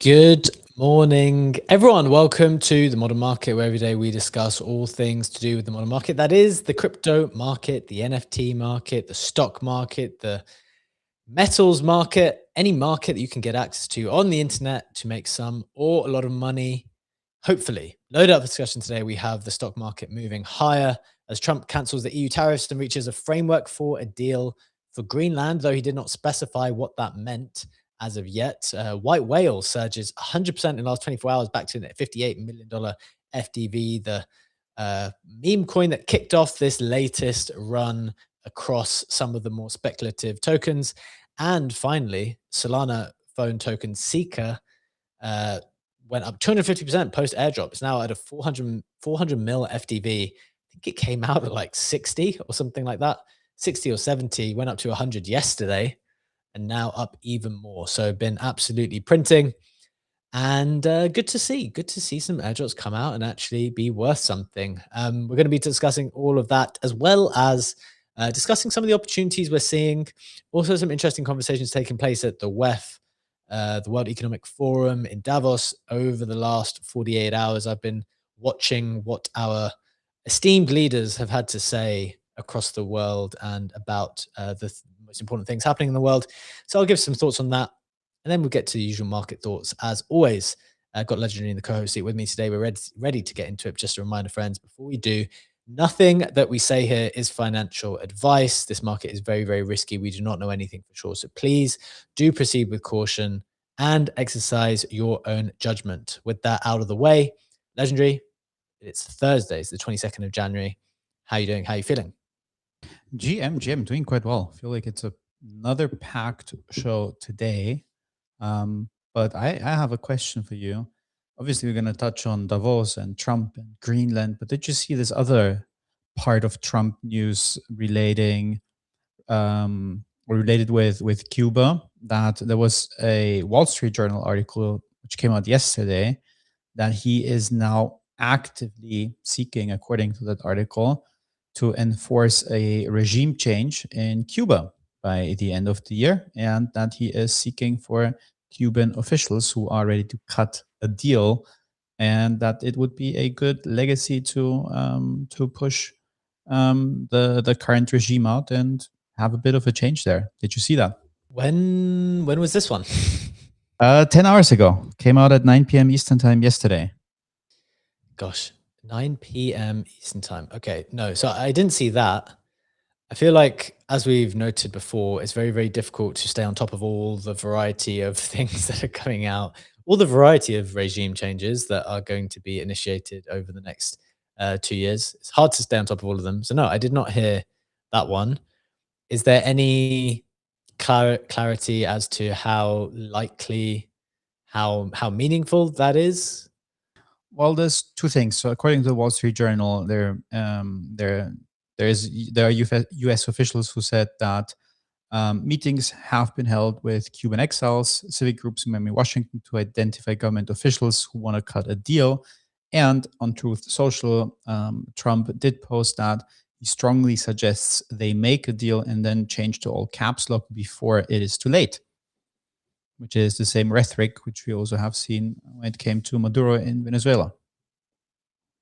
Good morning, everyone. Welcome to the Modern Market, where every day we discuss all things to do with the modern market. That is the crypto market, the NFT market, the stock market, the metals market, any market that you can get access to on the internet to make some or a lot of money. Hopefully, load up discussion today. We have the stock market moving higher as Trump cancels the EU tariffs and reaches a framework for a deal for Greenland, though he did not specify what that meant as of yet. White whale surges 100% in the last 24 hours back to the $58 million FDV, the meme coin that kicked off this latest run across some of the more speculative tokens. And finally, Solana phone token Seeker went up 250% post airdrop. It's now at a 400 mil FDV. I think it came out at like 60 or something like that. 60 or 70, went up to 100 yesterday and now up even more. So been absolutely printing, and good to see some airdrops come out and actually be worth something. We're going to be discussing all of that, as well as discussing some of the opportunities we're seeing. Also, some interesting conversations taking place at the WEF, the World Economic Forum in Davos. Over the last 48 hours, I've been watching what our esteemed leaders have had to say across the world and about the most important things happening in the world. So I'll give some thoughts on that, and then we'll get to the usual market thoughts. As always, I've got Legendary in the co-host seat with me today. We're ready to get into it. Just a reminder, friends, before we do, nothing that we say here is financial advice. This market is very, very risky. We do not know anything for sure. So please do proceed with caution and exercise your own judgment. With that out of the way, Legendary, it's Thursday. It's the 22nd of January. How are you doing? How are you feeling? GM, doing quite well. I feel like it's another packed show today. But I have a question for you. Obviously, we're going to touch on Davos and Trump and Greenland, but did you see this other part of Trump news related with Cuba? That there was a Wall Street Journal article which came out yesterday that he is now actively seeking, according to that article, to enforce a regime change in Cuba by the end of the year, and that he is seeking for Cuban officials who are ready to cut a deal, and that it would be a good legacy to push the current regime out and have a bit of a change there. Did you see that? When was this one? 10 hours ago. Came out at 9 p.m. Eastern time yesterday. Gosh, 9 p.m. Eastern time. Okay, no, so I didn't see that. I feel like, as we've noted before, it's very, very difficult to stay on top of all the variety of things that are coming out, all the variety of regime changes that are going to be initiated over the next 2 years. It's hard to stay on top of all of them. So no, I did not hear that one. Is there any clarity as to how likely, how meaningful that is? Well, there's two things. So, according to the Wall Street Journal, there are U.S. officials who said that meetings have been held with Cuban exiles, civic groups in Miami, Washington, to identify government officials who want to cut a deal. And on Truth Social, Trump did post that he strongly suggests they make a deal and then change to all caps lock before it is too late, which is the same rhetoric which we also have seen when it came to Maduro in Venezuela.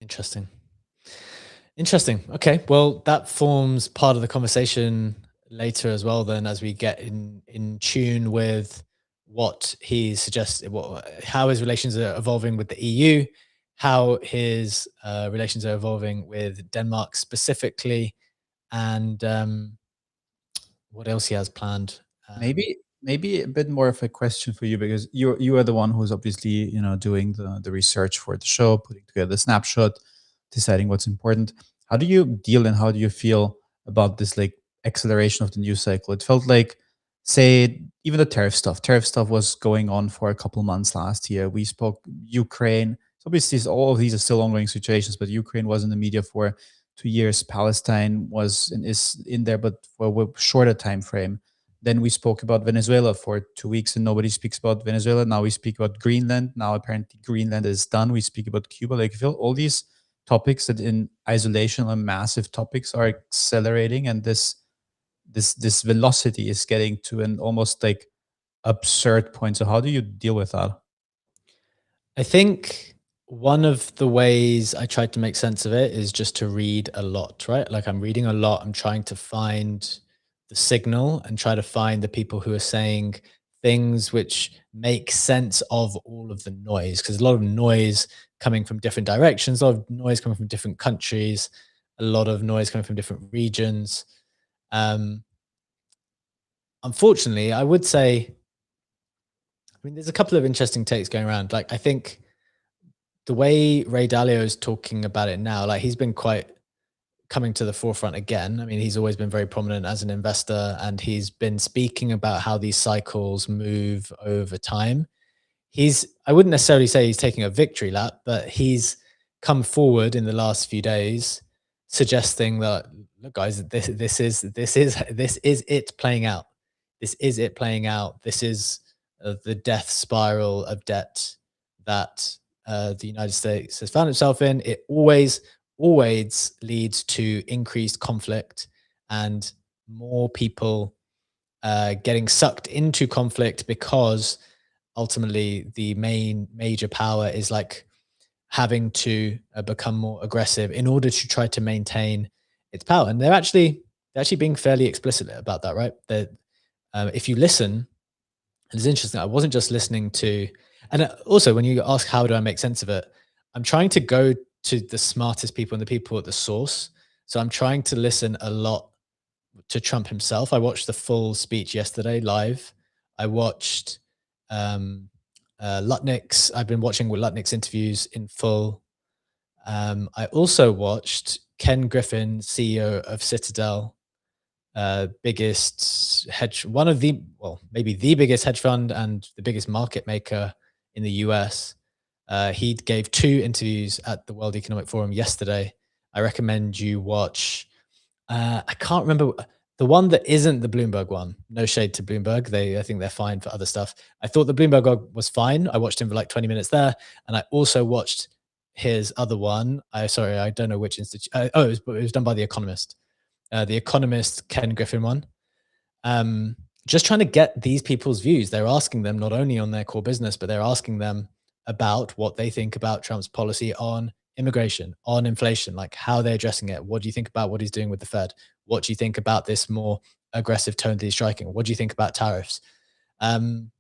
Interesting. Okay, well, that forms part of the conversation later as well, then, as we get in tune with what he suggests, how his relations are evolving with the EU, how his relations are evolving with Denmark specifically, and what else he has planned. Maybe a bit more of a question for you, because you are the one who's obviously doing the research for the show, putting together the snapshot, deciding what's important. How do you deal and how do you feel about this like acceleration of the news cycle? It felt like, say, even the tariff stuff was going on for a couple months last year. We spoke Ukraine. So obviously all of these are still ongoing situations, but Ukraine was in the media for 2 years. Palestine was and is in there, but for a shorter time frame. Then we spoke about Venezuela for 2 weeks and nobody speaks about Venezuela. Now we speak about Greenland. Now apparently Greenland is done. We speak about Cuba. Like, I feel all these topics that in isolation are massive topics are accelerating, and this velocity is getting to an almost like absurd point. So how do you deal with that? I think one of the ways I tried to make sense of it is just to read a lot, right? Like I'm reading a lot. I'm trying to find the signal and try to find the people who are saying things which make sense of all of the noise. Because a lot of noise coming from different directions, a lot of noise coming from different countries, a lot of noise coming from different regions. Um, Unfortunately, I would say, I mean, there's a couple of interesting takes going around. Like, I think the way Ray Dalio is talking about it now, like he's been quite coming to the forefront again. I mean, he's always been very prominent as an investor, and he's been speaking about how these cycles move over time. I wouldn't necessarily say he's taking a victory lap, but he's come forward in the last few days suggesting that, look, guys, this is it playing out. This is it playing out. This is the death spiral of debt that the United States has found itself in. It always leads to increased conflict and more people getting sucked into conflict, because ultimately the major power is like having to become more aggressive in order to try to maintain its power. And they're actually being fairly explicit about that, right? That if you listen, and it's interesting, I wasn't just listening to, and also when you ask how do I make sense of it, I'm trying to go to the smartest people and the people at the source. So I'm trying to listen a lot to Trump himself. I watched the full speech yesterday live. I watched um, Lutnick's. I've been watching Lutnick's interviews in full. I also watched Ken Griffin, CEO of Citadel, biggest hedge, one of the, well, maybe the biggest hedge fund and the biggest market maker in the US. He gave 2 interviews at the World Economic Forum yesterday. I recommend you watch. I can't remember the one that isn't the Bloomberg one. No shade to Bloomberg. I think they're fine for other stuff. I thought the Bloomberg one was fine. I watched him for like 20 minutes there, and I also watched his other one. Sorry, I don't know which institute. It was done by The Economist. The Economist Ken Griffin one. Just trying to get these people's views. They're asking them not only on their core business, but they're asking them about what they think about Trump's policy on immigration, on inflation, like how they're addressing it. What do you think about what he's doing with the Fed? What do you think about this more aggressive tone that he's striking? What do you think about tariffs? To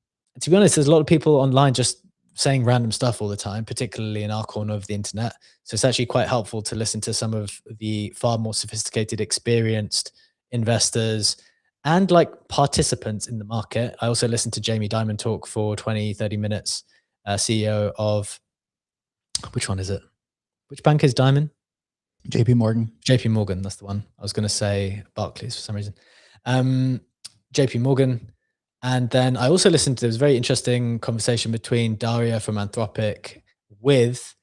be honest, there's a lot of people online just saying random stuff all the time, particularly in our corner of the internet. So it's actually quite helpful to listen to some of the far more sophisticated, experienced investors and like participants in the market. I also listened to Jamie Dimon talk for 20, 30 minutes, CEO of, which one is it? Which bank is Dimon? JP Morgan. JP Morgan, that's the one. I was going to say Barclays for some reason. JP Morgan. And then I also listened to, there was a very interesting conversation between Daria from Anthropic with,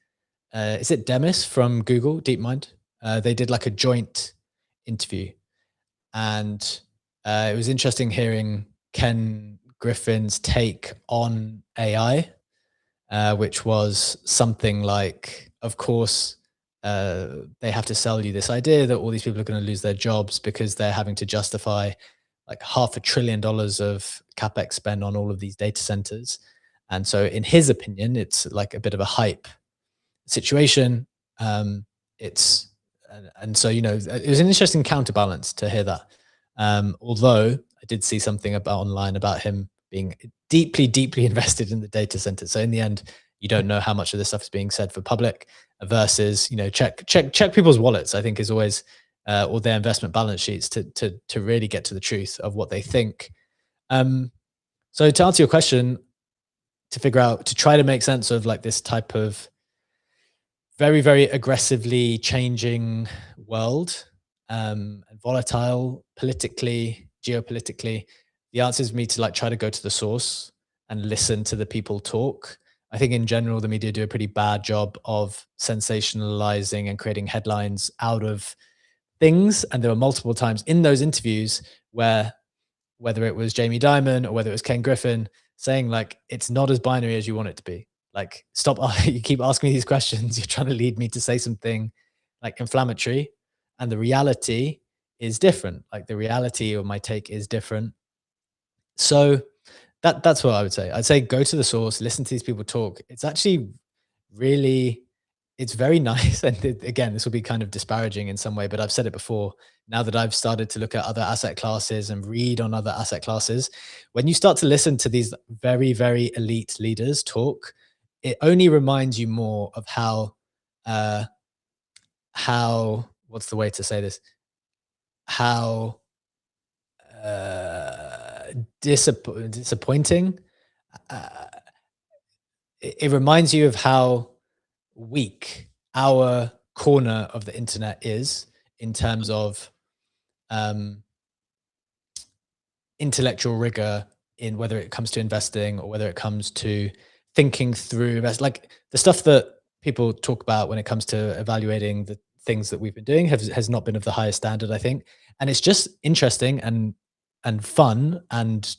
is it Demis from Google, DeepMind? They did like a joint interview. And it was interesting hearing Ken Griffin's take on AI, which was something like, of course, they have to sell you this idea that all these people are going to lose their jobs because they're having to justify like $500 billion of capex spend on all of these data centers. And so in his opinion, it's like a bit of a hype situation. It's and so, you know, it was an interesting counterbalance to hear that. Although I did see something about online about him being deeply invested in the data center. So in the end, you don't know how much of this stuff is being said for public versus, you know, check people's wallets, I think is always, or their investment balance sheets to really get to the truth of what they think. So to answer your question, to try to make sense of like this type of very aggressively changing world, and volatile politically, geopolitically, the answer is for me to like try to go to the source and listen to the people talk. I think in general, the media do a pretty bad job of sensationalizing and creating headlines out of things. And there were multiple times in those interviews where, whether it was Jamie Dimon or whether it was Ken Griffin, saying like, it's not as binary as you want it to be. Like, stop, you keep asking me these questions. You're trying to lead me to say something like inflammatory. And the reality is different. Like the reality of my take is different. So that's what I would say. I'd say go to the source, listen to these people talk. It's actually really, it's very nice. And again, this will be kind of disparaging in some way, but I've said it before. Now that I've started to look at other asset classes and read on other asset classes, when you start to listen to these very, very elite leaders talk, it only reminds you more of uh, how, what's the way to say this? How uh, disappointing. Uh, it reminds you of how weak our corner of the internet is in terms of um, intellectual rigor in whether it comes to investing or whether it comes to thinking through like the stuff that people talk about when it comes to evaluating the things that we've been doing has not been of the highest standard, I think. And it's just interesting and fun and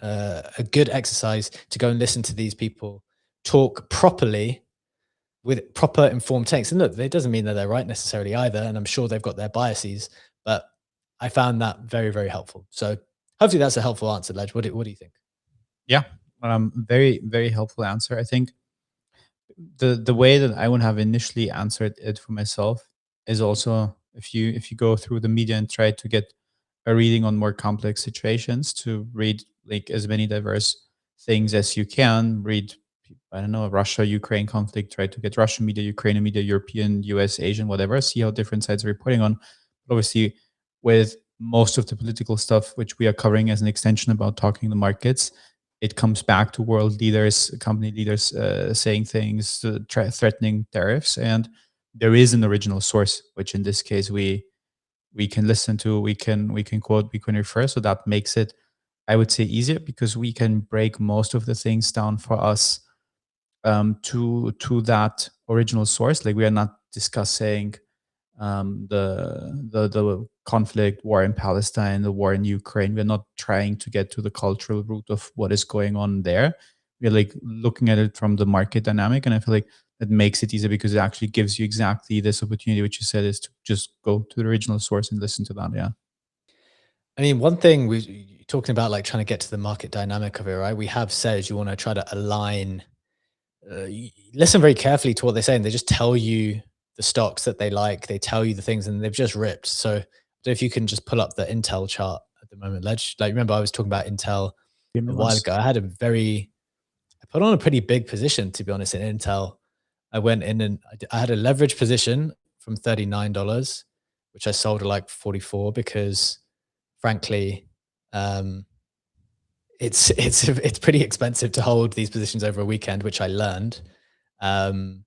a good exercise to go and listen to these people talk properly with proper informed takes. And look, it doesn't mean that they're right necessarily either. And I'm sure they've got their biases, but I found that very, very helpful. So hopefully that's a helpful answer, Ledge. What do you think? Yeah, very very helpful answer. I think the way that I would have initially answered it for myself is also if you go through the media and try to get a reading on more complex situations, to read like as many diverse things as you can. Read, I don't know, Russia Ukraine conflict, try to get Russian media, Ukrainian media, European, US, Asian, whatever, see how different sides are reporting on. But obviously, with most of the political stuff which we are covering as an extension about talking the markets, it comes back to world leaders, company leaders saying things, threatening tariffs, and there is an original source, which in this case we can listen to, we can quote, we can refer. So that makes it, I would say, easier because we can break most of the things down for us to that original source. Like we are not discussing the conflict, war in Palestine, the war in Ukraine. We're not trying to get to the cultural root of what is going on there. We're like looking at it from the market dynamic, and I feel like that makes it easier because it actually gives you exactly this opportunity, which you said, is to just go to the original source and listen to that. Yeah. I mean, one thing we talking about, like trying to get to the market dynamic of it, right? We have said you want to try to align, listen very carefully to what they say, and they just tell you the stocks that they like. They tell you the things, and they've just ripped. So, I don't know if you can just pull up the Intel chart at the moment, Ledge. Like, remember I was talking about Intel Give me a one while ago. I put on a pretty big position, to be honest, in Intel. I went in and I had a leverage position from $39, which I sold at like 44 because, frankly, um, it's pretty expensive to hold these positions over a weekend, which I learned. Um,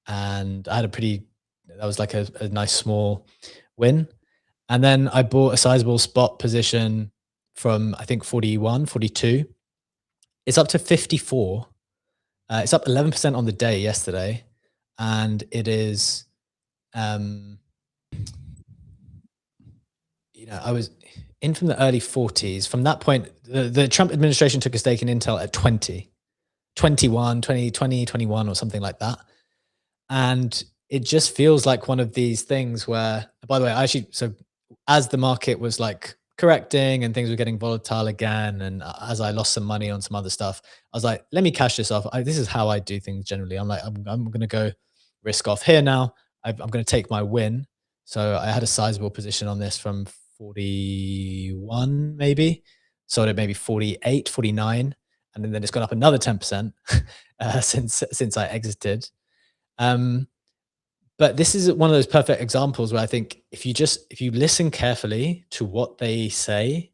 and I had that was like a nice small win. And then I bought a sizable spot position from, I think, 41, 42. It's up to 54. It's up 11% on the day yesterday. And it is, um, I was in from the early 40s. From that point, the Trump administration took a stake in Intel at 20, 21, 20, 20, 21 or something like that. And it just feels like one of these things where, by the way, so as the market was like correcting and things were getting volatile again, and as I lost some money on some other stuff, I was like, let me cash this off. This is how I do things generally. I'm like, I'm going to go risk off here now. I'm going to take my win. So I had a sizable position on this from 41, maybe. Sold it maybe 48, 49. And then it's gone up another 10% since I exited. Um, but this is one of those perfect examples where I think if you listen carefully to what they say,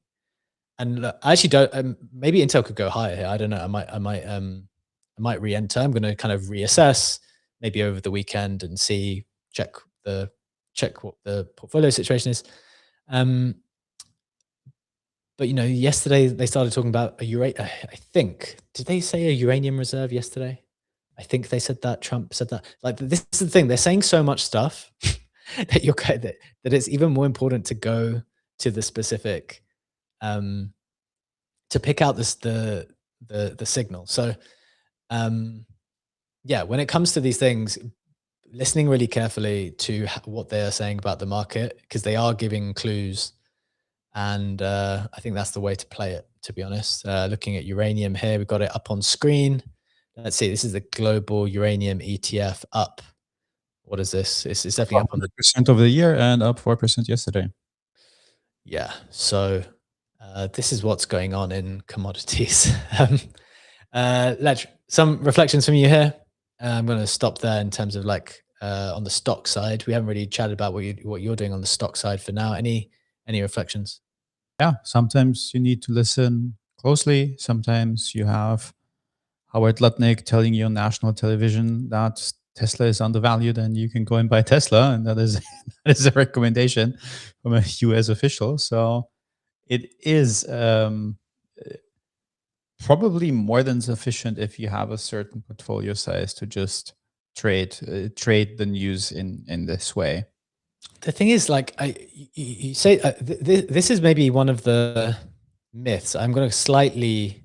and look, I actually don't, maybe Intel could go higher here. I don't know. I might re-enter. I'm going to kind of reassess maybe over the weekend and check what the portfolio situation is. But yesterday they started talking about I think, did they say a uranium reserve yesterday? I think they said that. Trump said that. Like, this is the thing. They're saying so much stuff that that it's even more important to go to the specific, um, to pick out the signal. So, um, yeah, when it comes to these things, listening really carefully to what they are saying about the market, because they are giving clues. And I think that's the way to play it, to be honest. Looking at uranium here, we've got it up on screen. let's see, this is the global uranium ETF up. What is this? It's definitely up on the 100% over the year and up 4% yesterday. Yeah. So this is what's going on in commodities. Some reflections from you here. I'm going to stop there in terms of like on the stock side. We haven't really chatted about what you're doing on the stock side for now. Any reflections? Yeah, sometimes you need to listen closely. Sometimes you have Howard Lutnick telling you on national television that Tesla is undervalued and you can go and buy Tesla, and that is that is a recommendation from a U.S. official. So it is probably more than sufficient if you have a certain portfolio size to just trade the news in this way. The thing is, like, you say this is maybe one of the myths. I'm going to slightly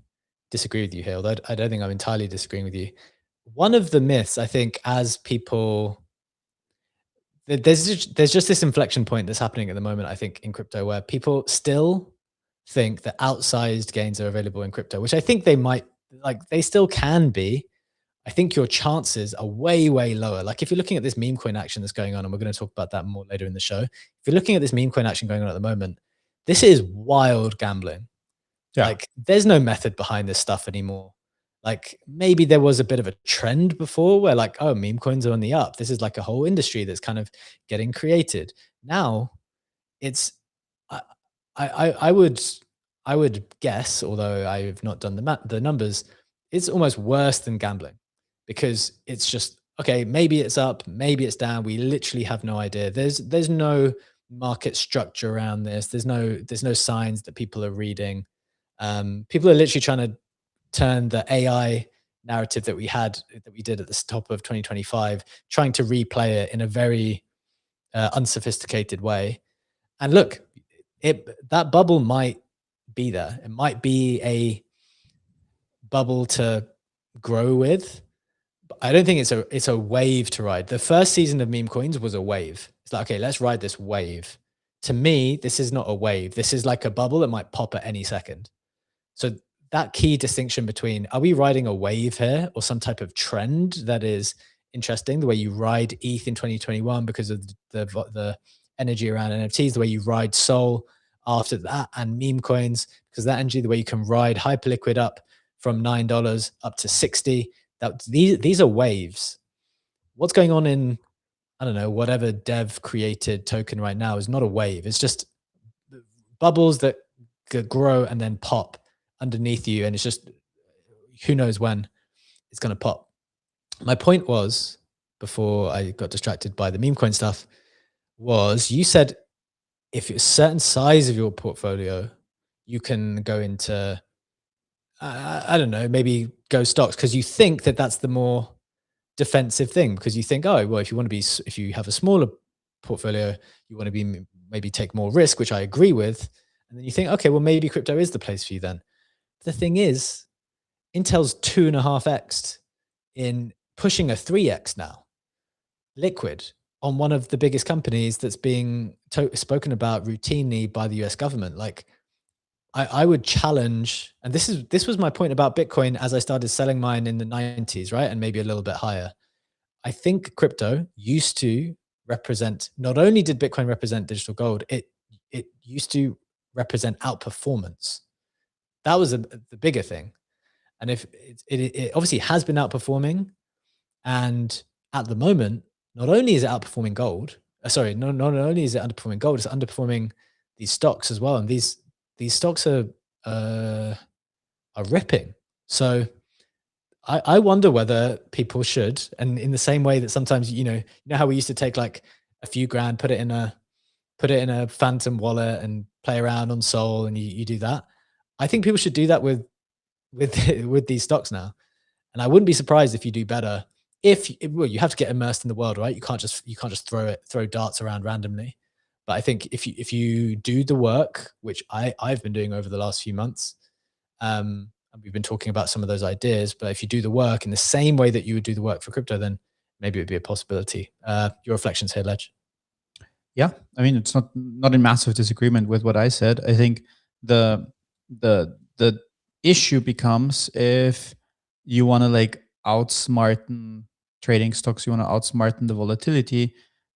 disagree with you here, although I don't think I'm entirely disagreeing with you. One of the myths, I think, as people there's just this inflection point that's happening at the moment, I think, in crypto, where people still think that outsized gains are available in crypto, which I think they might, like, they still can be. I think your chances are way, way lower. Like, if you're looking at this meme coin action that's going on, and we're going to talk about that more later in the show. If you're looking at this meme coin action going on at the moment, this is wild gambling. Yeah. Like, there's no method behind this stuff anymore. Like, maybe there was a bit of a trend before where, like, oh, meme coins are on the up. This is like a whole industry that's kind of getting created. Now it's I I would guess, although I've not done the numbers, it's almost worse than gambling, because it's just, okay, maybe it's up, maybe it's down. We literally have no idea. There's no market structure around this. There's no signs that people are reading. People are literally trying to turn the AI narrative that we did at the top of 2025, trying to replay it in a very unsophisticated way. And look, that bubble might be there. It might be a bubble to grow with. But I don't think it's a wave to ride. The first season of meme coins was a wave. It's like, okay, let's ride this wave. To me, this is not a wave. This is like a bubble that might pop at any second. So that key distinction between, are we riding a wave here or some type of trend that is interesting, the way you ride ETH in 2021 because of the energy around NFTs, the way you ride Sol after that, and meme coins because that energy, the way you can ride Hyperliquid up from $9 up to 60. These are waves. What's going on in, I don't know, whatever dev created token right now is not a wave. It's just bubbles that grow and then pop underneath you, and it's just, who knows when it's going to pop. My point was, before I got distracted by the meme coin stuff, was you said if it's a certain size of your portfolio, you can go into, I don't know, maybe go stocks, because you think that that's the more defensive thing, because you think, oh, well, if you have a smaller portfolio, you want to be maybe take more risk, which I agree with. And then you think, okay, well, maybe crypto is the place for you then. The thing is, Intel's 2.5x in pushing a 3x now, liquid, on one of the biggest companies that's being spoken about routinely by the US government. Like, I would challenge, and this was my point about Bitcoin as I started selling mine in the 90s, right? And maybe a little bit higher. I think crypto used to represent, not only did Bitcoin represent digital gold, it used to represent outperformance. That was the bigger thing. And if it obviously has been outperforming, and at the moment, not only is it outperforming gold, not only is it underperforming gold, it's underperforming these stocks as well. And these stocks are ripping. So I wonder whether people should, and in the same way that sometimes, you know how we used to take like a few grand, put it in a phantom wallet and play around on Sol, and you do that. I think people should do that with with these stocks now. And I wouldn't be surprised if you do better. Well, you have to get immersed in the world, right? You can't just throw darts around randomly. But I think if you do the work, which I've been doing over the last few months, and we've been talking about some of those ideas, but if you do the work in the same way that you would do the work for crypto, then maybe it would be a possibility. Your reflections here, Ledge? Yeah, I mean, it's not in massive disagreement with what I said. I think the issue becomes if you want to like outsmarten trading stocks. You want to outsmarten the volatility,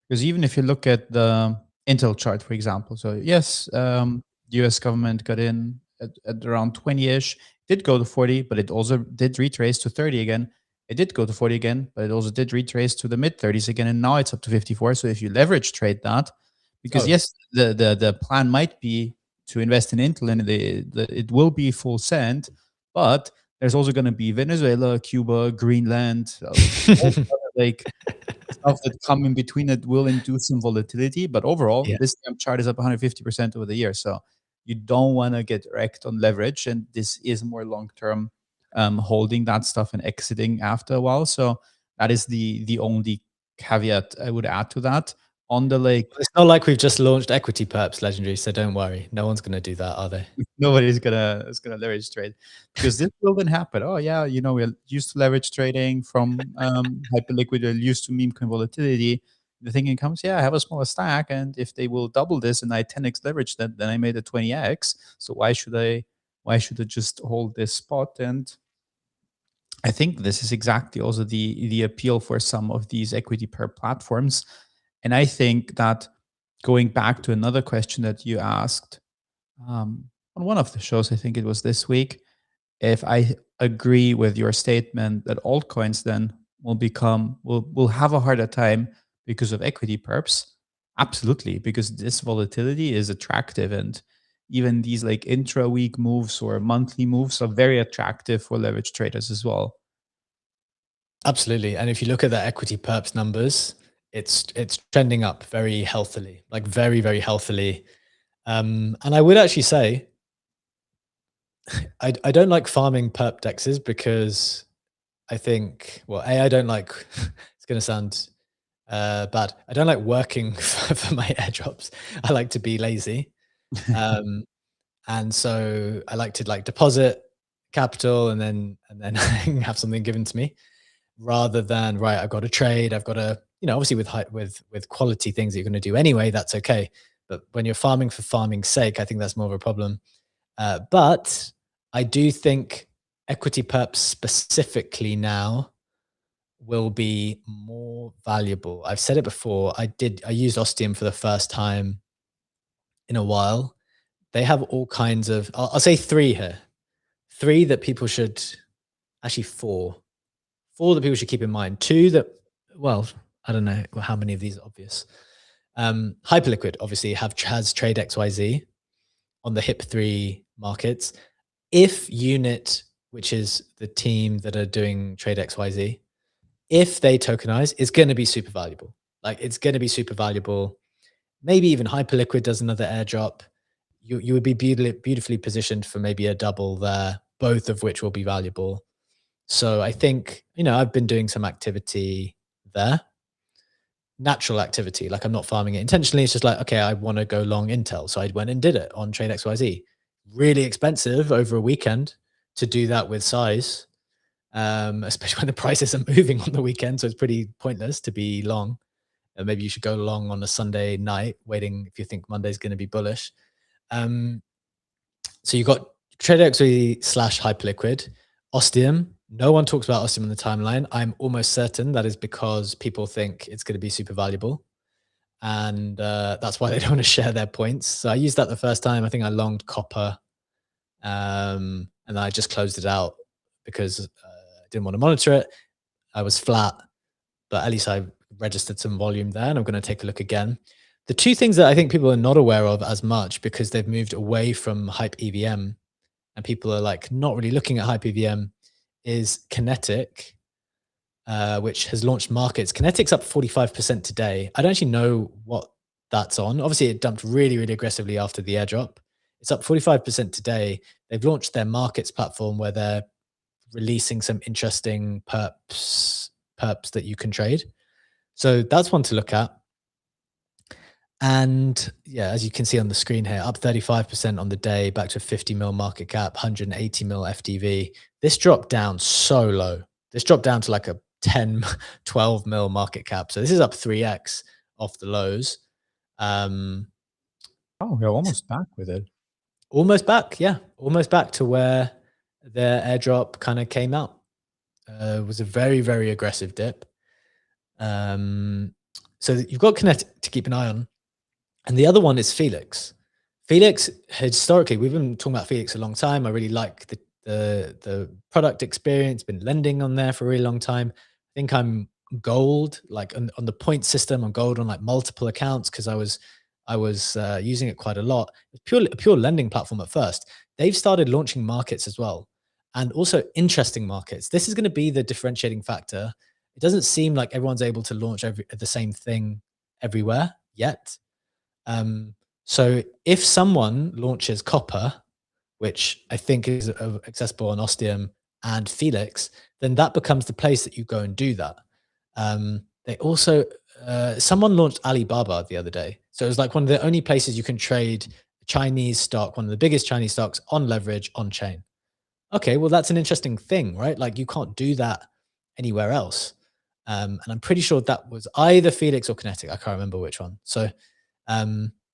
because even if you look at the Intel chart, for example, so yes, the US government got in at around 20-ish, did go to 40, but it also did retrace to 30 again. It did go to 40 again, but it also did retrace to the mid 30s again, and now it's up to 54. So if you leverage trade that, because yes, the plan might be to invest in Intel, and it will be full send, but there's also going to be Venezuela, Cuba, Greenland, all like stuff that come in between that will induce some volatility. But overall, Yeah. this chart is up 150% over the year. So you don't want to get wrecked on leverage. And this is more long-term holding that stuff and exiting after a while. So that is the only caveat I would add to that. On the It's not like we've just launched equity perps, Legendary, so don't worry. No one's going to do that, are they? nobody's gonna leverage trade, because this will then happen. Oh yeah, we're used to leverage trading from hyperliquid, we're used to meme coin volatility. The thinking comes, yeah, I have a smaller stack, and if they will double this and I 10x leverage that, then I made a 20x. So why should I just hold this spot? And I think this is exactly also the appeal for some of these equity pair platforms. And I think that, going back to another question that you asked, on one of the shows, I think it was this week, if I agree with your statement that altcoins then will have a harder time because of equity perps. Absolutely, because this volatility is attractive, and even these like intra-week moves or monthly moves are very attractive for leverage traders as well. Absolutely. And if you look at the equity perps numbers, it's trending up very healthily, like very, very healthily. And I would actually say I don't like farming perp dexes because I think, well, I don't like, it's going to sound bad. I don't like working for my airdrops. I like to be lazy. Um, and so I like to like deposit capital and then have something given to me, rather than, right, I've got to trade, I've got to, obviously with quality things that you're going to do anyway, that's okay. But when you're farming for farming's sake, I think that's more of a problem. But I do think equity perps specifically now will be more valuable. I've said it before. I used Ostium for the first time in a while. They have all kinds of, I'll say three here. Three that people should, actually four. Four that people should keep in mind. Two that, well, I don't know how many of these are obvious. Hyperliquid obviously has trade XYZ on the HIP3 markets. If Unit, which is the team that are doing trade XYZ, if they tokenize, it's going to be super valuable. Like, it's going to be super valuable. Maybe even Hyperliquid does another airdrop. You would be beautifully positioned for maybe a double there, both of which will be valuable. So I think, I've been doing some activity there, natural activity. Like, I'm not farming it intentionally. It's just like, okay, I want to go long Intel. So I went and did it on Trade XYZ. Really expensive over a weekend to do that with size, especially when the prices are moving on the weekend. So it's pretty pointless to be long. Maybe you should go long on a Sunday night, waiting if you think Monday's going to be bullish. So you got Trader XYZ / Hyperliquid, Ostium. No one talks about Ostium on the timeline. I'm almost certain that is because people think it's going to be super valuable, and that's why they don't want to share their points. So I used that the first time. I think I longed copper, and then I just closed it out because I didn't want to monitor it. I was flat, but at least I registered some volume there, and I'm going to take a look again. The two things that I think people are not aware of as much, because they've moved away from Hype EVM and people are like not really looking at Hype EVM, is Kinetic, which has launched markets. Kinetic's up 45% today. I don't actually know what that's on. Obviously, it dumped really, really aggressively after the airdrop. It's up 45% today. They've launched their markets platform where they're releasing some interesting perps that you can trade. So that's one to look at. And yeah, as you can see on the screen here, up 35% on the day, back to 50 mil market cap, 180 mil FDV. This dropped down so low. This dropped down to like a 10, 12 mil market cap. So this is up 3x off the lows. Oh, we're almost back with it. Almost back. Yeah. Almost back to where their airdrop kind of came out. was a very, very aggressive dip. So you've got Kinetic to keep an eye on. And the other one is Felix. Felix, historically, we've been talking about Felix a long time. I really like the product experience, been lending on there for a really long time. I think I'm gold, like on the point system, I'm gold on like multiple accounts because I was using it quite a lot. It's a pure lending platform at first. They've started launching markets as well, and also interesting markets. This is going to be the differentiating factor. It doesn't seem like everyone's able to launch the same thing everywhere yet. So if someone launches copper, which I think is accessible on Ostium and Felix, then that becomes the place that you go and do that. They also, someone launched Alibaba the other day. So it was like one of the only places you can trade Chinese stock, one of the biggest Chinese stocks on leverage on chain. Okay, well, that's an interesting thing, right? Like you can't do that anywhere else. And I'm pretty sure that was either Felix or Kinetic. I can't remember which one. So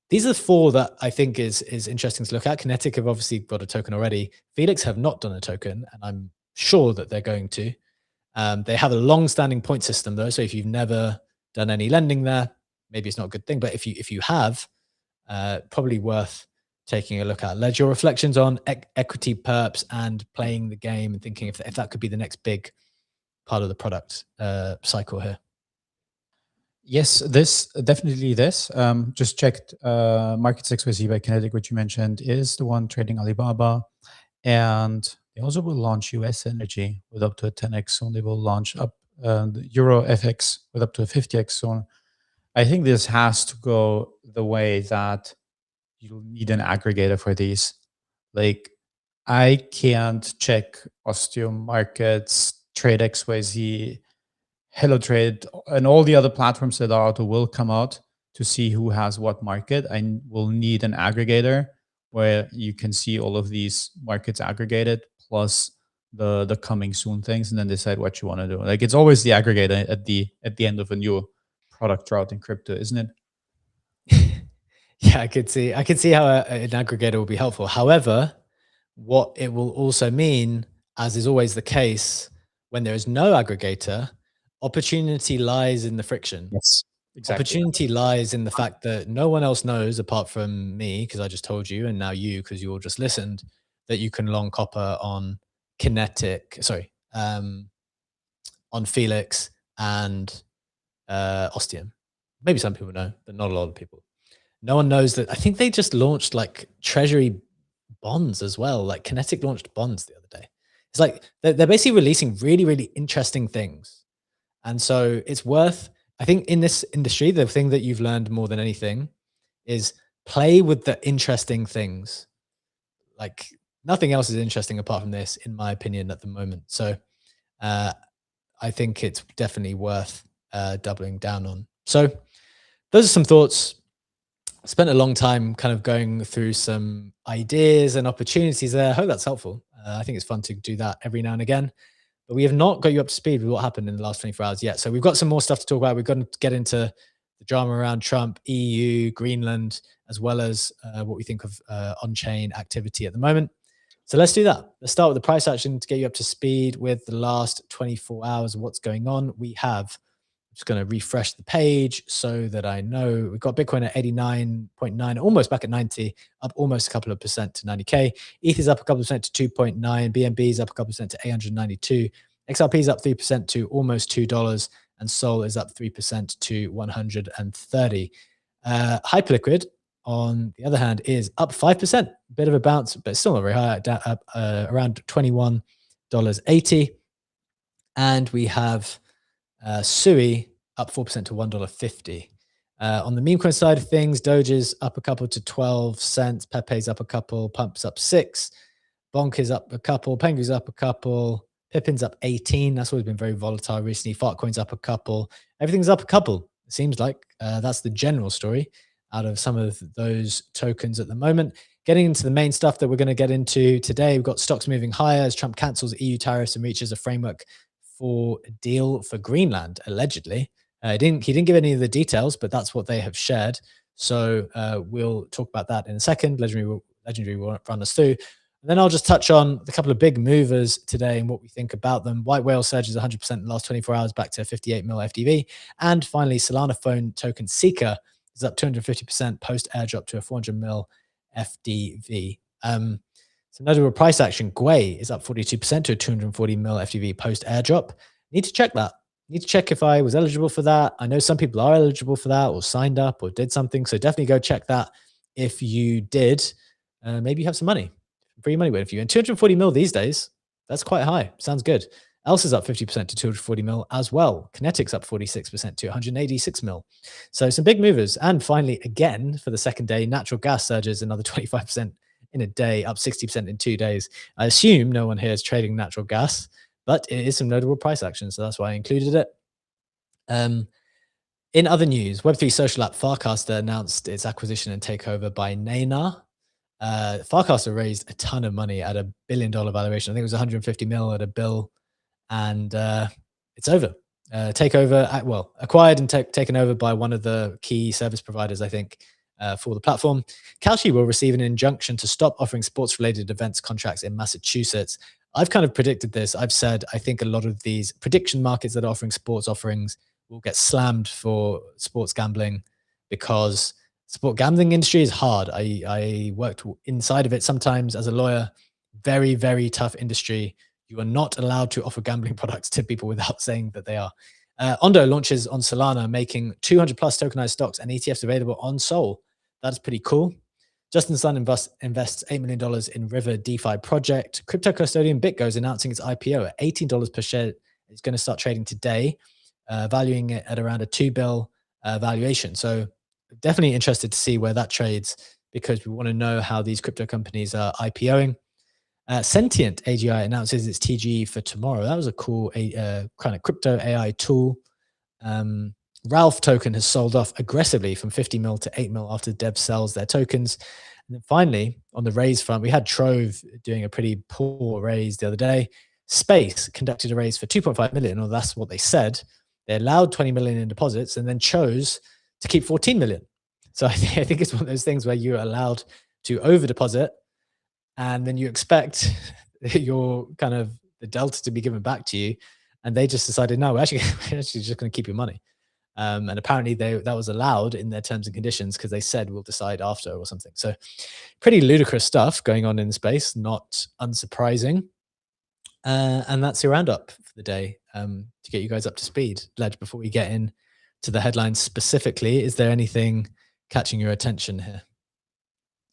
these are the four that I think is interesting to look at. Kinetic have obviously got a token already. Felix have not done a token, and I'm sure that they're going to. They have a long-standing point system though, so if you've never done any lending there, maybe it's not a good thing. But if you have, probably worth taking a look at. Ledger reflections on equity perps and playing the game and thinking if that could be the next big part of the product cycle here. Yes, this definitely this. Just checked Markets XYZ by Kinetic, which you mentioned, is the one trading Alibaba. And they also will launch US energy with up to a 10x soon. They will launch up the Euro FX with up to a 50x soon. I think this has to go the way that you need an aggregator for these. Like, I can't check Ostium Markets, Trade XYZ, Hello Trade, and all the other platforms that are out or will come out to see who has what market. I will need an aggregator where you can see all of these markets aggregated plus the coming soon things, and then decide what you want to do. Like it's always the aggregator at the end of a new product route in crypto, isn't it? Yeah, I could see how an aggregator will be helpful. However, what it will also mean, as is always the case when there is no aggregator, opportunity lies in the friction. Yes, exactly. Opportunity lies in the fact that no one else knows apart from me, because I just told you, and now you, because you all just listened, that you can long copper on Kinetic, on Felix and Ostium. Maybe some people know, but not a lot of people. No one knows that. I think they just launched like treasury bonds as well. Like Kinetic launched bonds the other day. It's like they're basically releasing really, really interesting things. And so it's worth, I think in this industry, the thing that you've learned more than anything is play with the interesting things. Like nothing else is interesting apart from this, in my opinion, at the moment. So I think it's definitely worth doubling down on. So those are some thoughts. Spent a long time kind of going through some ideas and opportunities there. I hope that's helpful. I think it's fun to do that every now and again. But we have not got you up to speed with what happened in the last 24 hours yet. So we've got some more stuff to talk about. We've got to get into the drama around Trump, EU, Greenland, as well as what we think of on-chain activity at the moment. So let's do that. Let's start with the price action to get you up to speed with the last 24 hours of what's going on. We have, I'm just going to refresh the page so that I know. We've got Bitcoin at 89.9, almost back at 90, up almost a couple of percent to 90K. ETH is up a couple of percent to 2.9. BNB is up a couple of percent to 892. XRP is up 3% to almost $2. And Sol is up 3% to 130. Hyperliquid, on the other hand, is up 5%. A bit of a bounce, but still not very high, up around $21.80. And we have Sui up 4% to $1.50. On the meme coin side of things, Doge is up a couple to 12 cents. Pepe's up a couple. Pump's up 6. Bonk is up a couple. Pengu's up a couple. Pippin's up 18. That's always been very volatile recently. Fartcoin's up a couple. Everything's up a couple. It seems like that's the general story out of some of those tokens at the moment. Getting into the main stuff that we're going to get into today, we've got stocks moving higher as Trump cancels EU tariffs and reaches a framework for a deal for Greenland, allegedly. He didn't give any of the details, but that's what they have shared. So we'll talk about that in a second. Legendary will run us through. And then I'll just touch on a couple of big movers today and what we think about them. White whale surges 100% in the last 24 hours back to 58 mil FDV. And finally, Solana phone token Seeker is up 250% post airdrop to a 400 mil FDV. So notable price action, Gwei is up 42% to a 240 mil FDV post airdrop. Need to check that. Need to check if I was eligible for that. I know some people are eligible for that or signed up or did something. So definitely go check that. If you did, maybe you have some money. Free money waiting for you. And 240 mil these days, that's quite high. Sounds good. Else is up 50% to 240 mil as well. Kinetic's up 46% to 186 mil. So some big movers. And finally, again, for the second day, natural gas surges another 25% in a day, up 60% in 2 days. I assume no one here is trading natural gas, but it is some notable price action. So that's why I included it. In other news, Web3 social app Farcaster announced its acquisition and takeover by Naynar. Farcaster raised a ton of money at $1 billion valuation. I think it was 150 mil at a bill, and it's over. Takeover, acquired and taken over by one of the key service providers, I think, for the platform. Kalshi will receive an injunction to stop offering sports-related events contracts in Massachusetts. I've kind of predicted this. I've said I think a lot of these prediction markets that are offering sports offerings will get slammed for sports gambling because sport gambling industry is hard. I worked inside of it sometimes as a lawyer. Very, very tough industry. You are not allowed to offer gambling products to people without saying that they are. Ondo launches on Solana, making 200 plus tokenized stocks and ETFs available on Sol. That's pretty cool. Justin Sun invests $8 million in River DeFi project. Crypto custodian BitGo is announcing its IPO at $18 per share. It's going to start trading today, valuing it at around a $2 billion valuation. So definitely interested to see where that trades because we want to know how these crypto companies are IPOing. Sentient AGI announces its TGE for tomorrow. That was a cool kind of crypto AI tool. Ralph token has sold off aggressively from 50 mil to 8 mil after Dev sells their tokens. And then finally, on the raise front, we had Trove doing a pretty poor raise the other day. Space conducted a raise for 2.5 million, or that's what they said. They allowed 20 million in deposits and then chose to keep 14 million. So I think it's one of those things where you're allowed to over deposit and then you expect your kind of the delta to be given back to you. And they just decided, no, we're actually just going to keep your money. And apparently that was allowed in their terms and conditions because they said we'll decide after or something. So pretty ludicrous stuff going on in space, not unsurprising. And that's your roundup for the day. To get you guys up to speed, Ledge, before we get in to the headlines specifically, is there anything catching your attention here?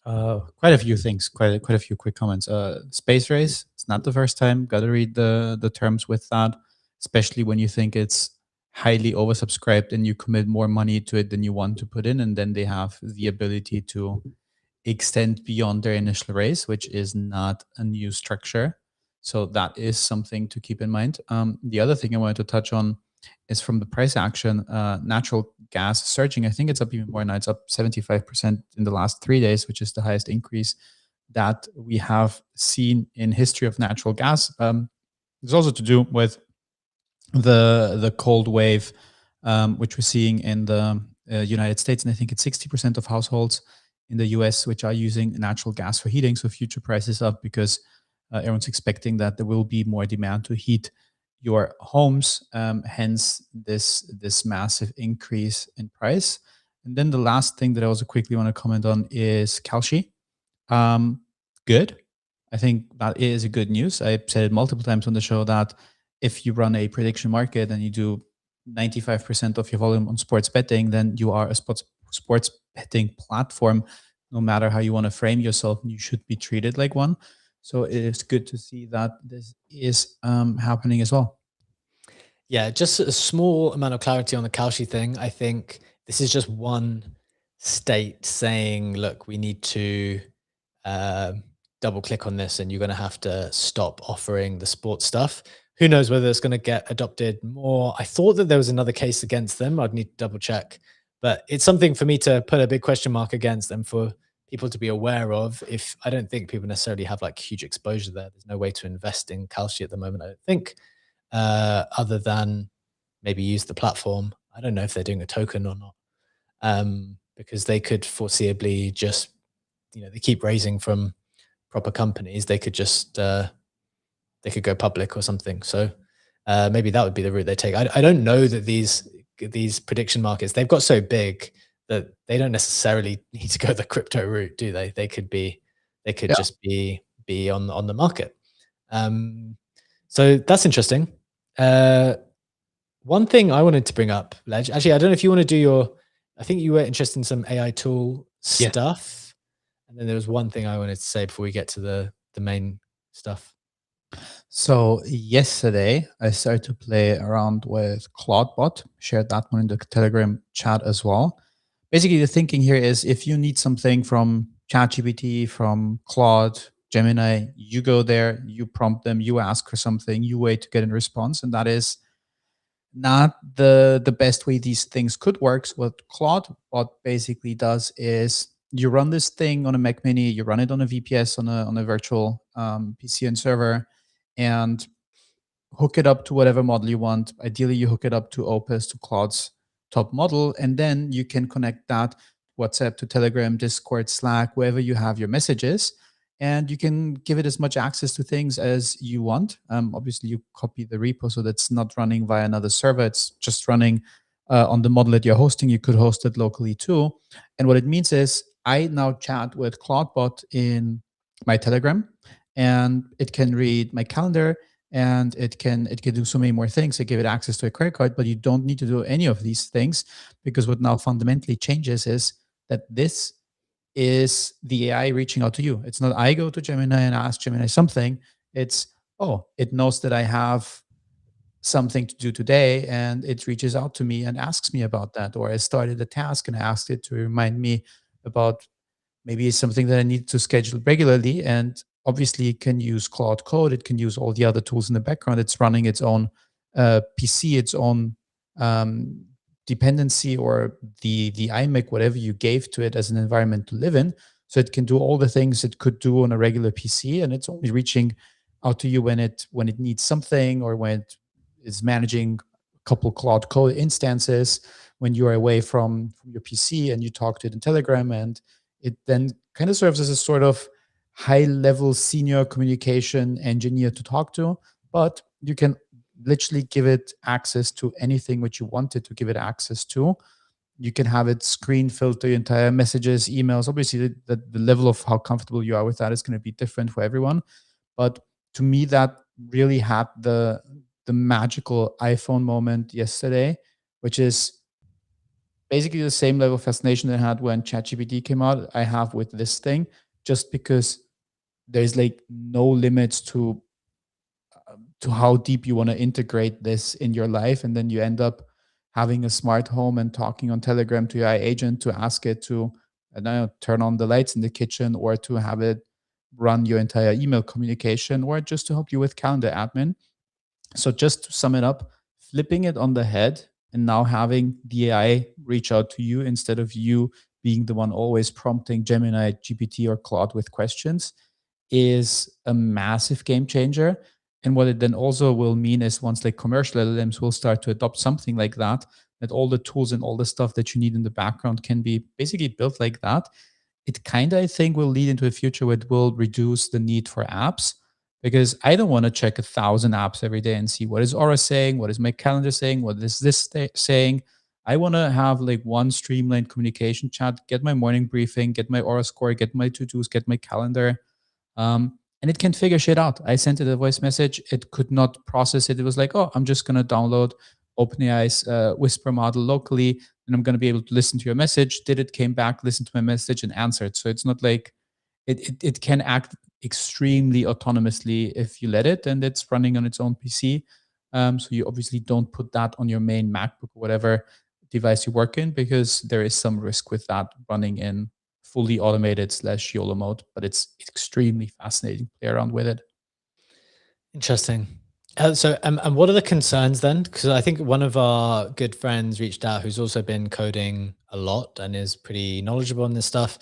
Quite a few things, quite a few quick comments. Space race, it's not the first time. Got to read the terms with that, especially when you think it's highly oversubscribed and you commit more money to it than you want to put in, and then they have the ability to extend beyond their initial raise, which is not a new structure. So that is something to keep in mind. The other thing I wanted to touch on is from the price action, natural gas surging. I think it's up even more now. It's up 75% in the last 3 days, which is the highest increase that we have seen in history of natural gas. It's also to do with the cold wave, which we're seeing in the United States. And I think it's 60% of households in the US which are using natural gas for heating. So future prices up because everyone's expecting that there will be more demand to heat your homes, hence this massive increase in price. And then the last thing that I also quickly want to comment on is Kalshi. Good. I think that is a good news. I've said it multiple times on the show that if you run a prediction market and you do 95% of your volume on sports betting, then you are a sports betting platform. No matter how you want to frame yourself, you should be treated like one. So it is good to see that this is happening as well. Yeah, just a small amount of clarity on the Kalshi thing. I think this is just one state saying, look, we need to double click on this and you're going to have to stop offering the sports stuff. Who knows whether it's going to get adopted more. I thought that there was another case against them. I'd need to double check. But it's something for me to put a big question mark against them for people to be aware of. If I don't think people necessarily have like huge exposure there. There's no way to invest in Kalshi at the moment, I don't think, other than maybe use the platform. I don't know if they're doing a token or not, because they could foreseeably just, they keep raising from proper companies, they could just they could go public or something. So maybe that would be the route they take. I don't know that these prediction markets, they've got so big that they don't necessarily need to go the crypto route, do they? They could Yeah. just be on the market. So that's interesting. One thing I wanted to bring up, Ledge. Actually, I don't know if you want to do your. I think you were interested in some AI tool Yeah. stuff, and then there was one thing I wanted to say before we get to the main stuff. So yesterday I started to play around with Claude bot, shared that one in the Telegram chat as well. Basically, the thinking here is if you need something from ChatGPT, from Claude, Gemini, you go there, you prompt them, you ask for something, you wait to get a response, and that is not the best way these things could work. So what Claude bot basically does is you run this thing on a Mac Mini, you run it on a VPS on a virtual PC and server, and hook it up to whatever model you want. Ideally, you hook it up to Opus, to Claude's top model, and then you can connect that WhatsApp to Telegram, Discord, Slack, wherever you have your messages. And you can give it as much access to things as you want. Obviously, you copy the repo so that's not running via another server. It's just running on the model that you're hosting. You could host it locally too. And what it means is I now chat with CloudBot in my Telegram, and it can read my calendar, and it can do so many more things. I give it access to a credit card, but you don't need to do any of these things, because what now fundamentally changes is that this is the AI reaching out to you. It's not I go to Gemini and ask Gemini something. It's, oh, it knows that I have something to do today, and it reaches out to me and asks me about that. Or I started a task and I asked it to remind me about maybe it's something that I need to schedule regularly. And obviously, it can use Claude Code. It can use all the other tools in the background. It's running its own PC, its own um, dependency, or the iMac, whatever you gave to it as an environment to live in. So it can do all the things it could do on a regular PC, and it's only reaching out to you when it needs something, or when it is managing a couple Claude Code instances when you are away from your PC and you talk to it in Telegram, and it then kind of serves as a sort of high level senior communication engineer to talk to. But you can literally give it access to anything which you wanted to give it access to. You can have it screen filter your entire messages, emails. Obviously, the level of how comfortable you are with that is going to be different for everyone. But to me, that really had the magical iPhone moment yesterday, which is basically the same level of fascination that I had when ChatGPT came out, I have with this thing, just because there's like no limits to how deep you want to integrate this in your life. And then you end up having a smart home and talking on Telegram to your AI agent to ask it to, I don't know, turn on the lights in the kitchen, or to have it run your entire email communication, or just to help you with calendar admin. So just to sum it up, flipping it on the head and now having the AI reach out to you instead of you being the one always prompting Gemini, GPT, or Claude with questions is a massive game changer. And what it then also will mean is, once like commercial LLMs will start to adopt something like that, that all the tools and all the stuff that you need in the background can be basically built like that. It kind of, I think, will lead into a future where it will reduce the need for apps, because I don't want to check 1,000 apps every day and see what is Aura saying, what is my calendar saying, what is this saying. I want to have like one streamlined communication chat, get my morning briefing, get my Aura score, get my to-dos, get my calendar. And it can figure shit out. I sent it a voice message. It could not process it. It was like, oh, I'm just going to download OpenAI's Whisper model locally, and I'm going to be able to listen to your message. Did it, came back, listened to my message, and answered. So it's not like it can act extremely autonomously if you let it, and it's running on its own PC. So you obviously don't put that on your main MacBook or whatever device you work in, because there is some risk with that running in fully automated slash YOLO mode. But it's extremely fascinating to play around with it. Interesting. So, and what are the concerns then? Because I think one of our good friends reached out, who's also been coding a lot and is pretty knowledgeable on this stuff.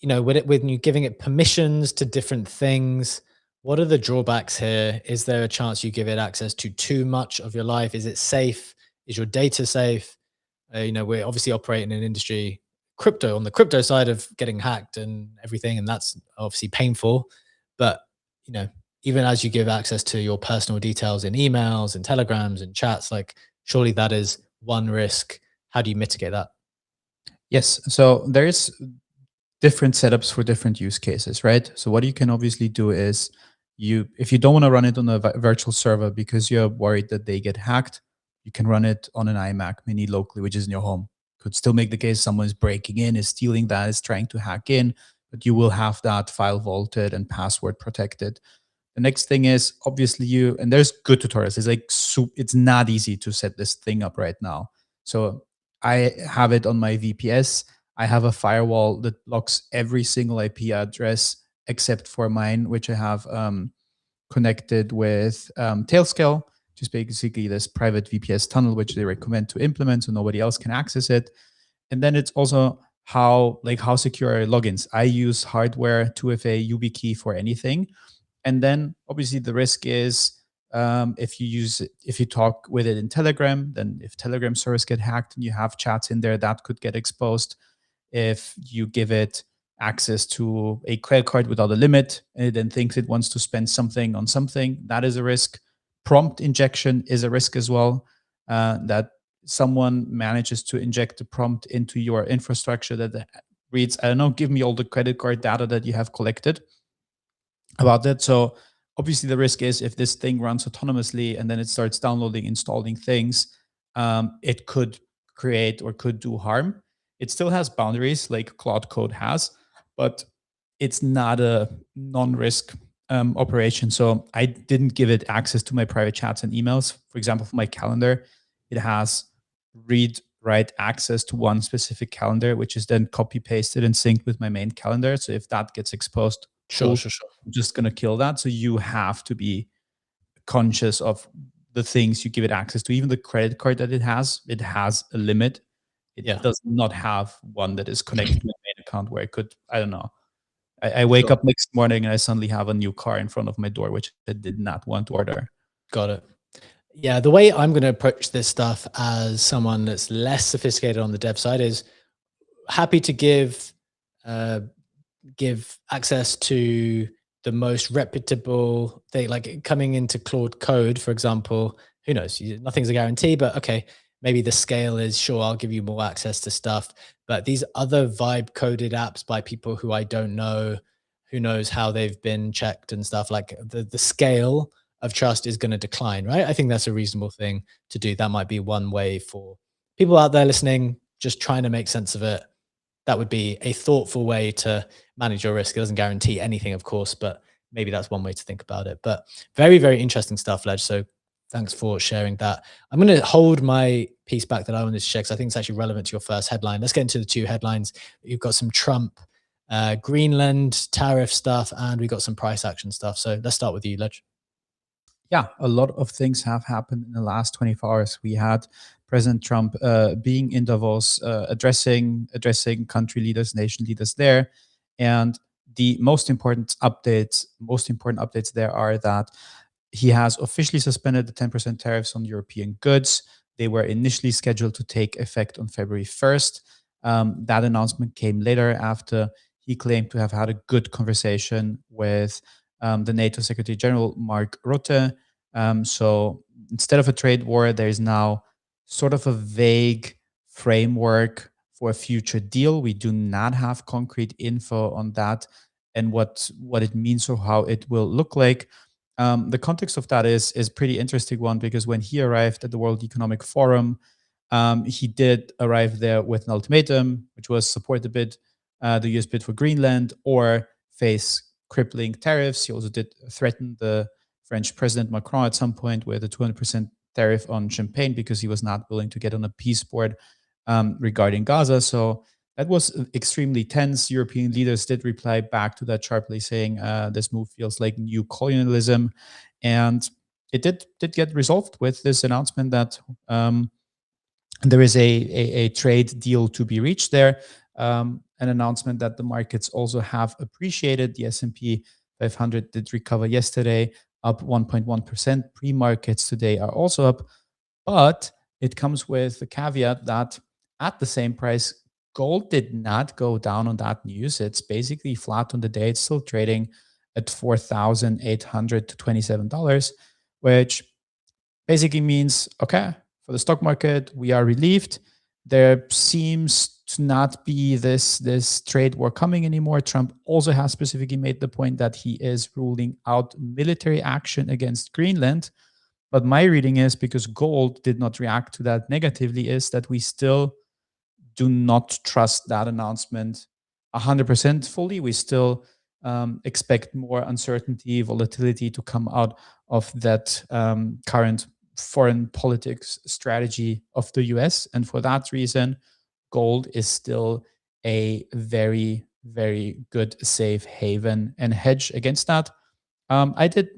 You know, when you're giving it permissions to different things, what are the drawbacks here? Is there a chance you give it access to too much of your life? Is it safe? Is your data safe? You know, we're obviously operating in an industry crypto, on the crypto side of getting hacked and everything, and that's obviously painful. But you know, even as you give access to your personal details in emails and telegrams and chats, like surely that is one risk. How do you mitigate that? Yes. So there's different setups for different use cases, right? So what you can obviously do is if you don't want to run it on a virtual server because you're worried that they get hacked, you can run it on an iMac mini locally, which is in your home. Could still make the case someone is breaking in, is stealing that, is trying to hack in, but you will have that file vaulted and password protected. The next thing is obviously and there's good tutorials. It's like it's not easy to set this thing up right now. So I have it on my VPS. I have a firewall that blocks every single IP address except for mine, which I have connected with Tailscale, which is basically this private VPS tunnel, which they recommend to implement so nobody else can access it. And then it's also how secure are logins. I use hardware 2FA YubiKey for anything. And then obviously the risk is if you talk with it in Telegram, then if Telegram servers get hacked and you have chats in there, that could get exposed. If you give it access to a credit card without a limit and it then thinks it wants to spend something on something, that is a risk. Prompt injection is a risk as well, that someone manages to inject a prompt into your infrastructure that reads, I don't know, give me all the credit card data that you have collected about that. So obviously the risk is if this thing runs autonomously and then it starts downloading, installing things, it could create or could do harm. It still has boundaries like Claude code has, but it's not a non-risk operation. So I didn't give it access to my private chats and emails. For example, for my calendar, it has read write access to one specific calendar, which is then copy pasted and synced with my main calendar. So if that gets exposed, Sure, cool, sure, sure. I'm just going to kill that. So you have to be conscious of the things you give it access to. Even the credit card that it has a limit. It does not have one that is connected to my main account where I could, I don't know. I wake up next morning and I suddenly have a new car in front of my door, which I did not want to order. Got it. Yeah, the way I'm going to approach this stuff as someone that's less sophisticated on the dev side is happy to give access to the most reputable thing, like coming into Claude code, for example. Who knows? Nothing's a guarantee, but okay, maybe the scale is sure, I'll give you more access to stuff. But these other vibe coded apps by people who I don't know, who knows how they've been checked and stuff, like the scale of trust is going to decline, right? I think that's a reasonable thing to do. That might be one way for people out there listening, just trying to make sense of it. That would be a thoughtful way to manage your risk. It doesn't guarantee anything, of course, but maybe that's one way to think about it. But very, very interesting stuff, Ledge. So thanks for sharing that. I'm going to hold my piece back that I wanted to share because I think it's actually relevant to your first headline. Let's get into the two headlines. You've got some Trump, Greenland tariff stuff, and we got some price action stuff. So let's start with you, Ledge. Yeah, a lot of things have happened in the last 24 hours. We had President Trump being in Davos, addressing country leaders, nation leaders there, and the most important updates there are that he has officially suspended the 10% tariffs on European goods. They were initially scheduled to take effect on February 1st. That announcement came later after he claimed to have had a good conversation with the NATO Secretary General Mark Rutte. So instead of a trade war, there is now sort of a vague framework for a future deal. We do not have concrete info on that and what it means or how it will look like. The context of that is pretty interesting one because when he arrived at the World Economic Forum, he did arrive there with an ultimatum, which was support the US bid for Greenland or face crippling tariffs. He also did threaten the French President Macron at some point with a 200% tariff on champagne because he was not willing to get on a peace board regarding Gaza. So that was extremely tense. European leaders did reply back to that sharply, saying this move feels like new colonialism. And it did get resolved with this announcement that there is a trade deal to be reached there. An announcement that the markets also have appreciated. The S&P 500 did recover yesterday, up 1.1%. Pre-markets today are also up, but it comes with the caveat that at the same price, gold did not go down on that news. It's basically flat on the day. It's still trading at $4,827, which basically means, okay, for the stock market, we are relieved. There seems to not be this trade war coming anymore. Trump also has specifically made the point that he is ruling out military action against Greenland. But my reading is, because gold did not react to that negatively, is that we still do not trust that announcement 100% fully. We still expect more uncertainty, volatility to come out of that current foreign politics strategy of the US. And for that reason, gold is still a very, very good safe haven and hedge against that. I did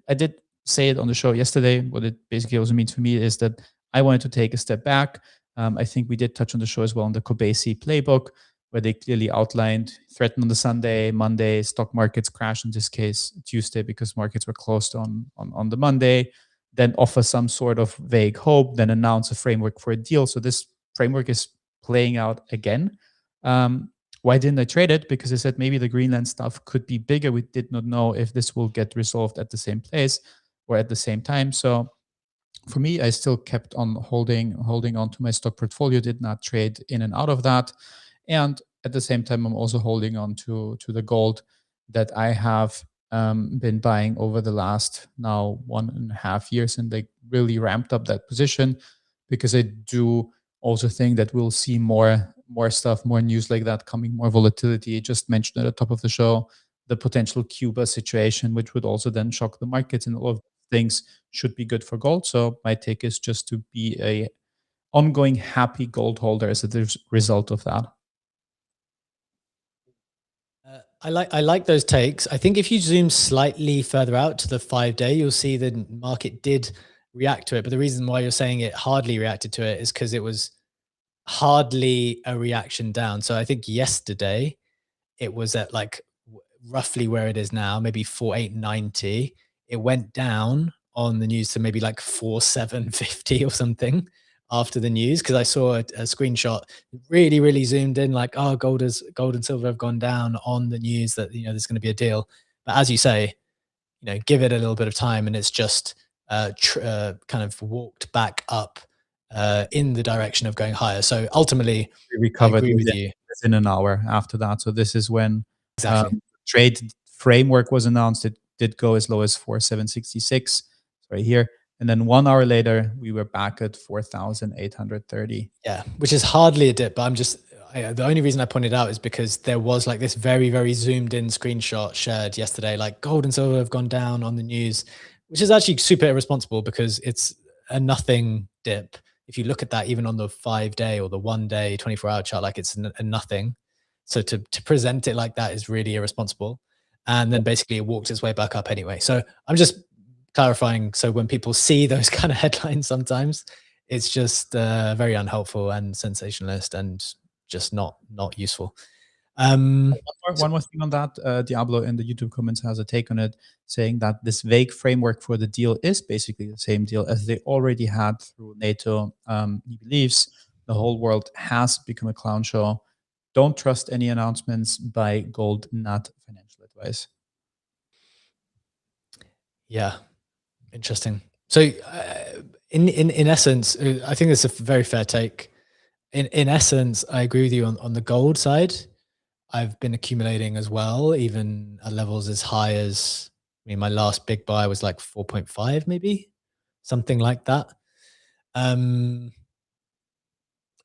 say it on the show yesterday. What it basically also means for me is that I wanted to take a step back. I think we did touch on the show as well on the Kobesi playbook, where they clearly outlined threaten on the Sunday, Monday, stock markets crash, in this case Tuesday, because markets were closed on the Monday, then offer some sort of vague hope, then announce a framework for a deal. So this framework is playing out again. Why didn't I trade it? Because I said maybe the Greenland stuff could be bigger. We did not know if this will get resolved at the same place or at the same time. So for me, I still kept on holding on to my stock portfolio, did not trade in and out of that. And at the same time, I'm also holding on to the gold that I have been buying over the last now 1.5 years, and they really ramped up that position, because I do also think that we'll see more stuff, more news like that coming, more volatility. I just mentioned at the top of the show the potential Cuba situation, which would also then shock the markets, and all of things should be good for gold. So my take is just to be a ongoing happy gold holder as a result of that. I like those takes. I think if you zoom slightly further out to the 5-day, you'll see the market did react to it. But the reason why you're saying it hardly reacted to it is because it was hardly a reaction down. So I think yesterday it was at like roughly where it is now, maybe 4,890. It went down on the news to maybe like 4,750 or something after the news, because I saw a screenshot really zoomed in, like, oh, gold and silver have gone down on the news that there's going to be a deal. But as you say, give it a little bit of time, and it's just kind of walked back up in the direction of going higher. So ultimately, We recovered I agree with you. within an hour after that. So this is when Exactly. trade framework was announced. It did go as low as 4,766 right here. And then 1 hour later, we were back at 4,830. Yeah, which is hardly a dip, but the only reason I pointed out is because there was like this very zoomed in screenshot shared yesterday, like gold and silver have gone down on the news, which is actually super irresponsible because it's a nothing dip. If you look at that, even on the 5-day or the 1-day, 24-hour chart, like it's a nothing. So to present it like that is really irresponsible. And then basically it walked its way back up anyway. So I'm just clarifying. So when people see those kind of headlines, sometimes it's just very unhelpful and sensationalist and just not useful. One more thing on that. Diablo in the YouTube comments has a take on it, saying that this vague framework for the deal is basically the same deal as they already had through NATO. He believes the whole world has become a clown show. Don't trust any announcements by gold, not financial advice. Yeah, interesting. So in essence, I think it's a very fair take. In essence, I agree with you on the gold side. I've been accumulating as well, even at levels as high as, I mean, my last big buy was like 4.5, maybe something like that.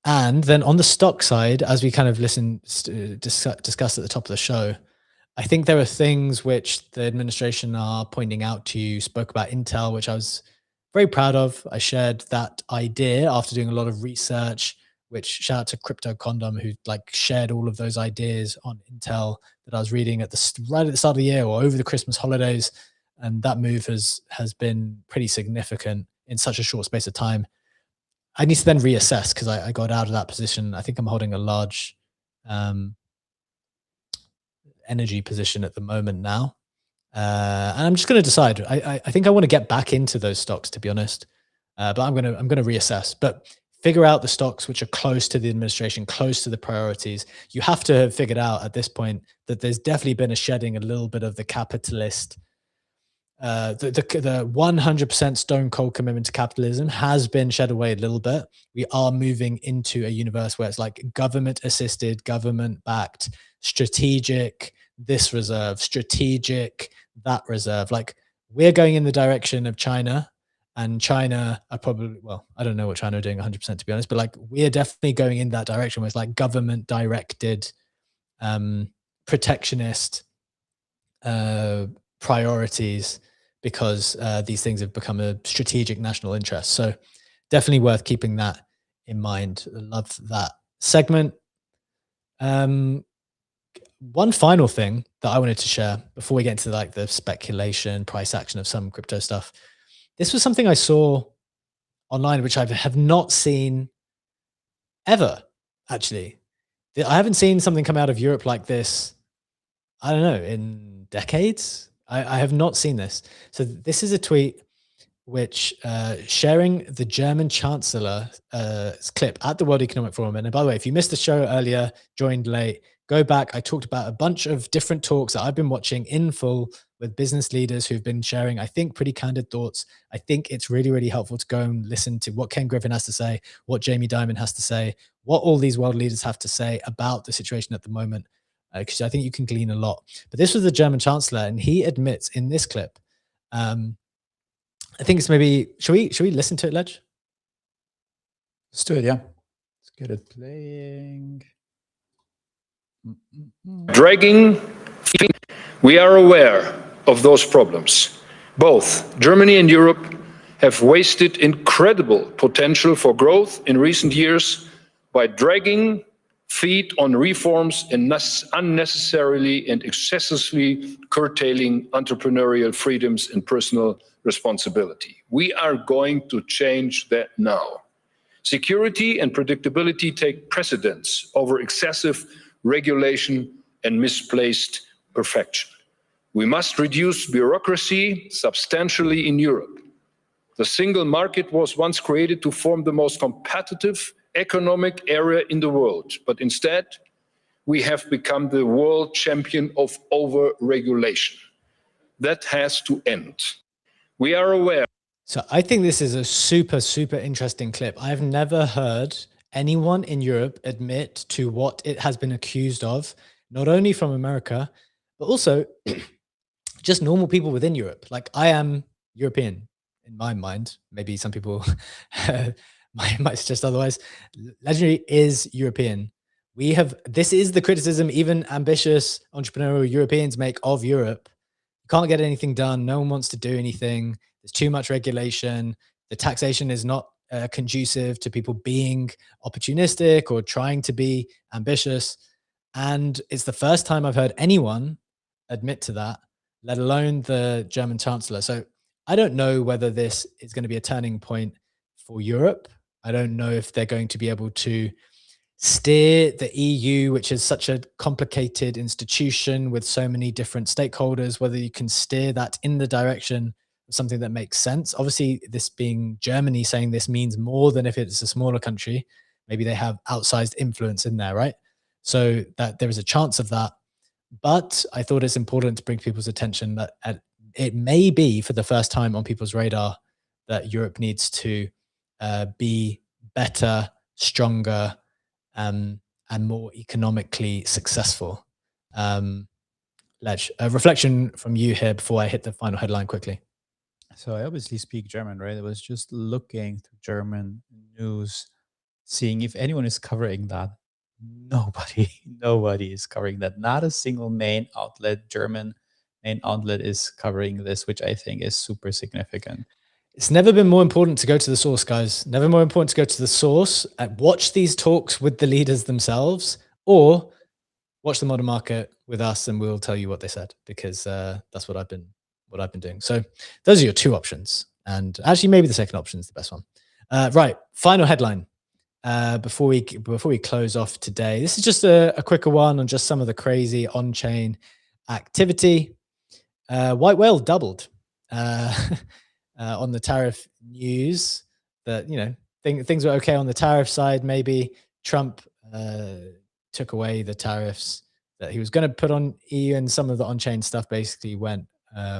And then on the stock side, as we kind of discussed at the top of the show, I think there are things which the administration are pointing out to you. Spoke about Intel, which I was very proud of. I shared that idea after doing a lot of research, which shout out to Crypto Condom, who like shared all of those ideas on Intel that I was reading right at the start of the year or over the Christmas holidays. And that move has been pretty significant in such a short space of time. I need to then reassess because I got out of that position. I think I'm holding a large energy position at the moment now. And I'm just going to decide. I think I want to get back into those stocks, to be honest. But I'm going to reassess. But figure out the stocks which are close to the administration, close to the priorities. You have to have figured out at this point that there's definitely been a shedding a little bit of the capitalist, the 100% stone cold commitment to capitalism has been shed away a little bit. We are moving into a universe where it's like government assisted, government backed, strategic, this reserve, strategic, that reserve. Like we're going in the direction of China, and China are probably, well, I don't know what China are doing 100% to be honest, but like we are definitely going in that direction where it's like government directed, protectionist, priorities, because these things have become a strategic national interest. So definitely worth keeping that in mind. I love that segment. One final thing that I wanted to share before we get into like the speculation, price action of some crypto stuff. This was something I saw online, which I have not seen ever, actually. I haven't seen something come out of Europe like this, I don't know, in decades. I have not seen this. So this is a tweet which sharing the German Chancellor clip at the World Economic Forum. And by the way, if you missed the show earlier, joined late, go back. I talked about a bunch of different talks that I've been watching in full with business leaders who've been sharing, I think, pretty candid thoughts. I think it's really, really helpful to go and listen to what Ken Griffin has to say, what Jamie Dimon has to say, what all these world leaders have to say about the situation at the moment, because I think you can glean a lot. But this was the German Chancellor, and he admits in this clip, I think it's maybe, should we listen to it, Ledge? Let's do it, yeah. Let's get it playing. Dragging, we are aware of those problems. Both Germany and Europe have wasted incredible potential for growth in recent years by dragging feet on reforms and unnecessarily and excessively curtailing entrepreneurial freedoms and personal responsibility. We are going to change that now. Security and predictability take precedence over excessive regulation and misplaced perfection. We must reduce bureaucracy substantially in Europe. The single market was once created to form the most competitive economic area in the world, but instead, we have become the world champion of overregulation. That has to end. We are aware. So I think this is a super, super interesting clip. I've never heard anyone in Europe admit to what it has been accused of, not only from America, but also just normal people within Europe. Like I am European in my mind. Maybe some people might suggest otherwise. Legendary is European. This is the criticism even ambitious entrepreneurial Europeans make of Europe. You can't get anything done. No one wants to do anything. There's too much regulation. The taxation is not conducive to people being opportunistic or trying to be ambitious. And it's the first time I've heard anyone admit to that, let alone the German Chancellor. So I don't know whether this is going to be a turning point for Europe. I don't know if they're going to be able to steer the EU, which is such a complicated institution with so many different stakeholders, whether you can steer that in the direction of something that makes sense. Obviously, this being Germany, saying this means more than if it's a smaller country. Maybe they have outsized influence in there, right? So that there is a chance of that. But I thought it's important to bring people's attention that it may be for the first time on people's radar that Europe needs to be better, stronger, and more economically successful. Ledge, a reflection from you here before I hit the final headline quickly. So I obviously speak German, right? I was just looking through German news, seeing if anyone is covering that. Nobody is covering that. Not a single German main outlet is covering this, which I think is super significant. It's never been more important to go to the source, guys. Never more important to go to the source, watch these talks with the leaders themselves, or watch the Modern Market with us and we'll tell you what they said, because that's what I've been doing. So those are your two options. And actually, maybe the second option is the best one. Right, final headline. Before we close off today, this is just a quicker one on just some of the crazy on-chain activity. White whale doubled on the tariff news that, things were okay on the tariff side. Maybe Trump took away the tariffs that he was going to put on EU, and some of the on-chain stuff basically went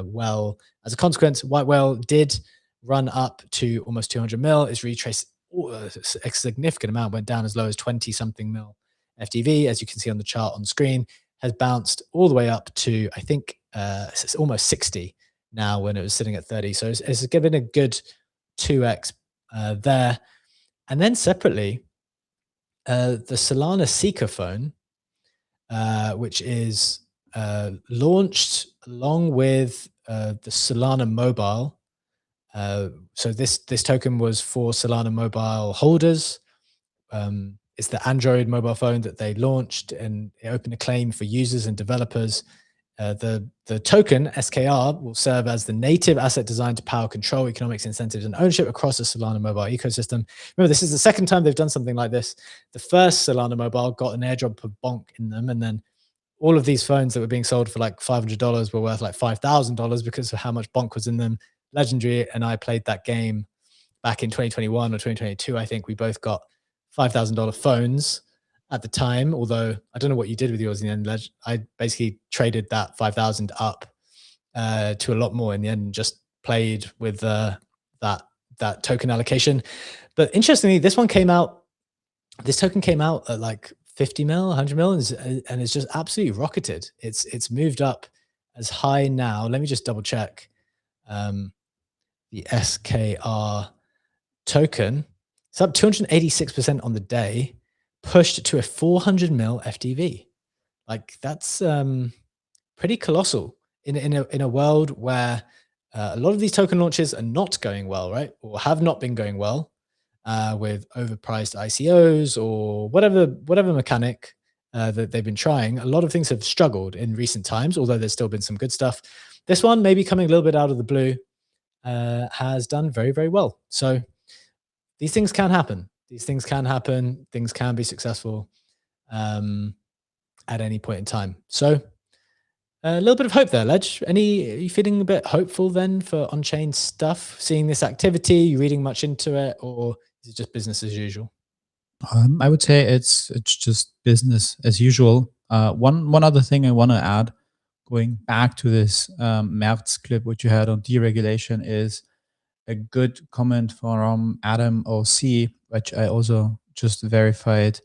well. As a consequence, White Whale did run up to almost 200 mil. It's retraced a significant amount, went down as low as 20 something mil FTV, as you can see on the chart on screen, has bounced all the way up to, I think, it's almost 60 now when it was sitting at 30. So it's given a good 2x there. And then separately, the Solana Seeker phone, which is launched along with the Solana Mobile. So this token was for Solana Mobile holders. It's the Android mobile phone that they launched, and it opened a claim for users and developers. The token SKR will serve as the native asset designed to power control, economics, incentives, and ownership across the Solana mobile ecosystem. Remember, this is the second time they've done something like this. The first Solana mobile got an airdrop of Bonk in them, and then all of these phones that were being sold for like $500 were worth like $5,000 because of how much Bonk was in them. Legendary and I played that game back in 2021 or 2022. I think we both got $5,000 phones at the time, although I don't know what you did with yours in the end. I basically traded that 5,000 up to a lot more in the end and just played with that token allocation. But interestingly, this token came out at like 50 mil, 100 mil, and it's just absolutely rocketed. It's moved up as high now. Let me just double check. The SKR token, it's up 286% on the day, pushed to a 400 mil FTV. Like that's pretty colossal in a world where a lot of these token launches are not going well, right? Or have not been going well with overpriced ICOs or whatever mechanic that they've been trying. A lot of things have struggled in recent times, although there's still been some good stuff. This one, maybe coming a little bit out of the blue, has done very, very well. So these things can happen. These things can happen. Things can be successful at any point in time. So a little bit of hope there, Ledge. Are you feeling a bit hopeful then for on-chain stuff? Seeing this activity, you reading much into it, or is it just business as usual? I would say it's just business as usual. One other thing I want to add, going back to this Mavs clip which you had on deregulation, is a good comment from Adam OC, which I also just verified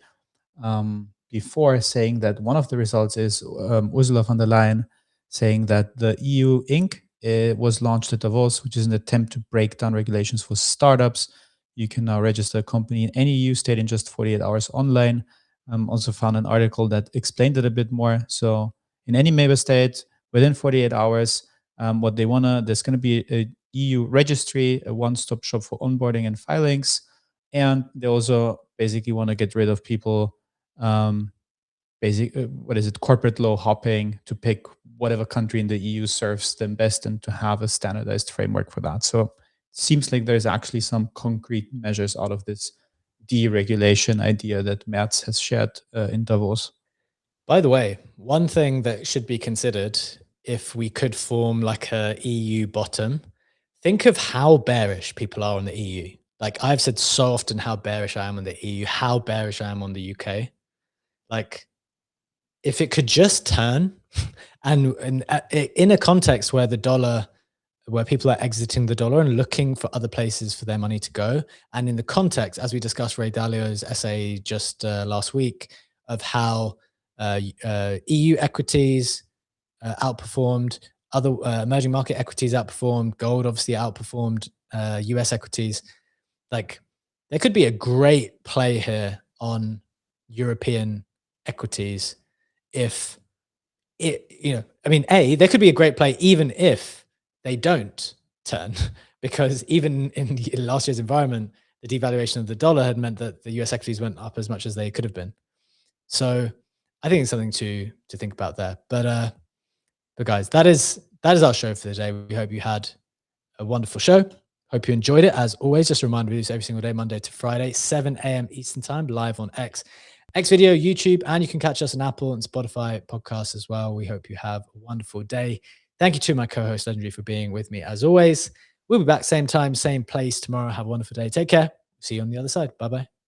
before, saying that one of the results is Ursula von der Leyen saying that the EU Inc. Was launched at Davos, which is an attempt to break down regulations for startups. You can now register a company in any EU state in just 48 hours online. Also found an article that explained it a bit more. So in any member state, within 48 hours, what they want to, there's going to be a EU registry, a one-stop shop for onboarding and filings. And they also basically want to get rid of people, corporate law hopping, to pick whatever country in the EU serves them best and to have a standardized framework for that. So it seems like there's actually some concrete measures out of this deregulation idea that Merz has shared in Davos. By the way, one thing that should be considered if we could form like a EU bottom, think of how bearish people are on the EU. Like I've said so often how bearish I am on the EU, how bearish I am on the UK. Like if it could just turn and in a context where the dollar, where people are exiting the dollar and looking for other places for their money to go. And in the context, as we discussed Ray Dalio's essay just last week, of how EU equities outperformed, other emerging market equities outperformed, gold obviously outperformed US equities. Like there could be a great play here on European equities if there could be a great play even if they don't turn, because even in last year's environment, the devaluation of the dollar had meant that the US equities went up as much as they could have been. So I think it's something to think about there. But guys, that is our show for today. We hope you had a wonderful show. Hope you enjoyed it. As always, just a reminder, we do this every single day, Monday to Friday, 7 a.m. Eastern time, live on X video, YouTube, and you can catch us on Apple and Spotify podcasts as well. We hope you have a wonderful day. Thank you to my co-host, Legendary, for being with me as always. We'll be back same time, same place tomorrow. Have a wonderful day. Take care. See you on the other side. Bye-bye.